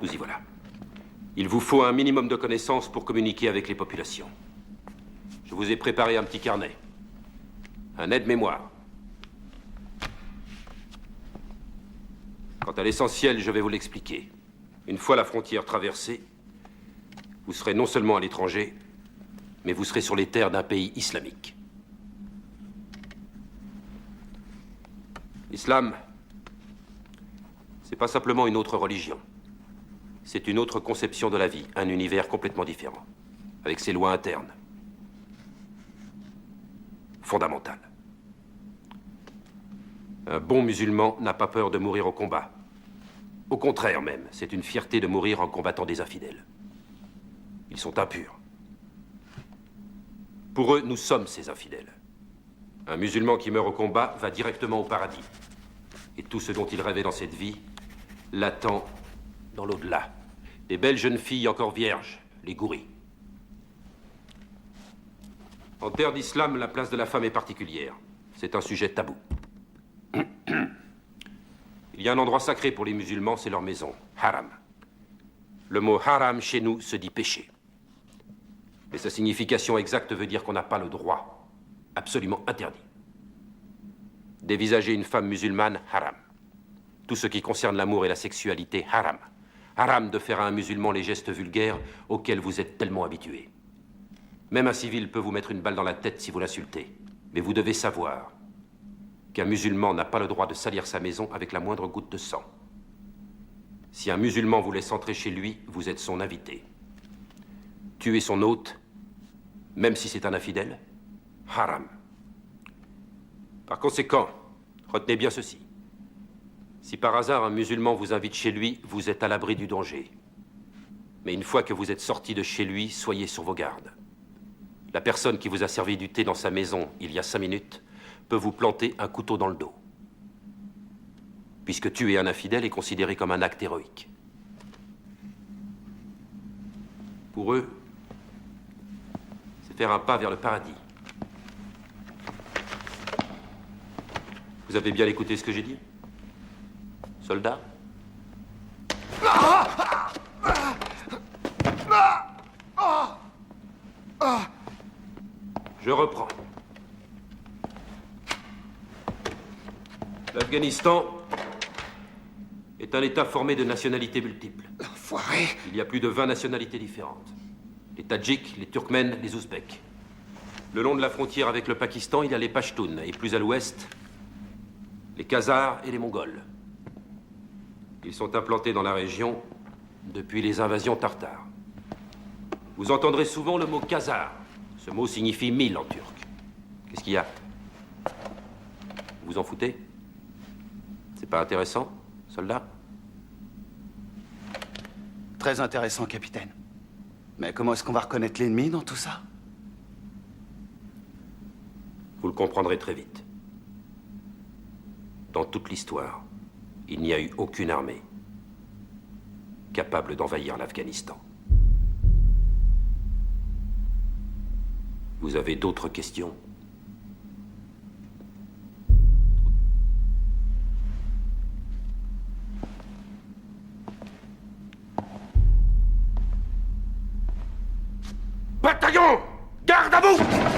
Nous y voilà. Il vous faut un minimum de connaissances pour communiquer avec les populations. Je vous ai préparé un petit carnet. Un aide-mémoire. Quant à l'essentiel, je vais vous l'expliquer. Une fois la frontière traversée, vous serez non seulement à l'étranger, mais vous serez sur les terres d'un pays islamique. L'islam, c'est pas simplement une autre religion. C'est une autre conception de la vie, un univers complètement différent, avec ses lois internes. Fondamentales. Un bon musulman n'a pas peur de mourir au combat. Au contraire même, c'est une fierté de mourir en combattant des infidèles. Ils sont impurs. Pour eux, nous sommes ces infidèles. Un musulman qui meurt au combat va directement au paradis. Et tout ce dont il rêvait dans cette vie l'attend dans l'au-delà. Les belles jeunes filles encore vierges, les gouris. En terre d'islam, la place de la femme est particulière. C'est un sujet tabou. Il y a un endroit sacré pour les musulmans, c'est leur maison, haram. Le mot haram chez nous se dit péché. Mais sa signification exacte veut dire qu'on n'a pas le droit, absolument interdit, dévisager une femme musulmane, haram. Tout ce qui concerne l'amour et la sexualité, haram. Haram de faire à un musulman les gestes vulgaires auxquels vous êtes tellement habitués. Même un civil peut vous mettre une balle dans la tête si vous l'insultez. Mais vous devez savoir qu'un musulman n'a pas le droit de salir sa maison avec la moindre goutte de sang. Si un musulman vous laisse entrer chez lui, vous êtes son invité. Tuer son hôte, même si c'est un infidèle, haram. Par conséquent, retenez bien ceci. Si par hasard un musulman vous invite chez lui, vous êtes à l'abri du danger. Mais une fois que vous êtes sorti de chez lui, soyez sur vos gardes. La personne qui vous a servi du thé dans sa maison il y a 5 minutes peut vous planter un couteau dans le dos. Puisque tuer un infidèle est considéré comme un acte héroïque. Pour eux, c'est faire un pas vers le paradis. Vous avez bien écouté ce que j'ai dit, soldat? Je reprends. L'Afghanistan est un État formé de nationalités multiples. L'enfoiré! Il y a plus de 20 nationalités différentes. Les Tadjiks, les Turkmènes, les Ouzbeks. Le long de la frontière avec le Pakistan, il y a les Pashtuns, et plus à l'ouest, les Khazars et les Mongols. Ils sont implantés dans la région depuis les invasions tartares. Vous entendrez souvent le mot Khazar. Ce mot signifie 1000 en turc. Qu'est-ce qu'il y a? Vous vous en foutez? C'est pas intéressant, soldat? Très intéressant, capitaine. Mais comment est-ce qu'on va reconnaître l'ennemi dans tout ça? Vous le comprendrez très vite. Dans toute l'histoire, il n'y a eu aucune armée capable d'envahir l'Afghanistan. Vous avez d'autres questions? Bataillon! Garde à vous!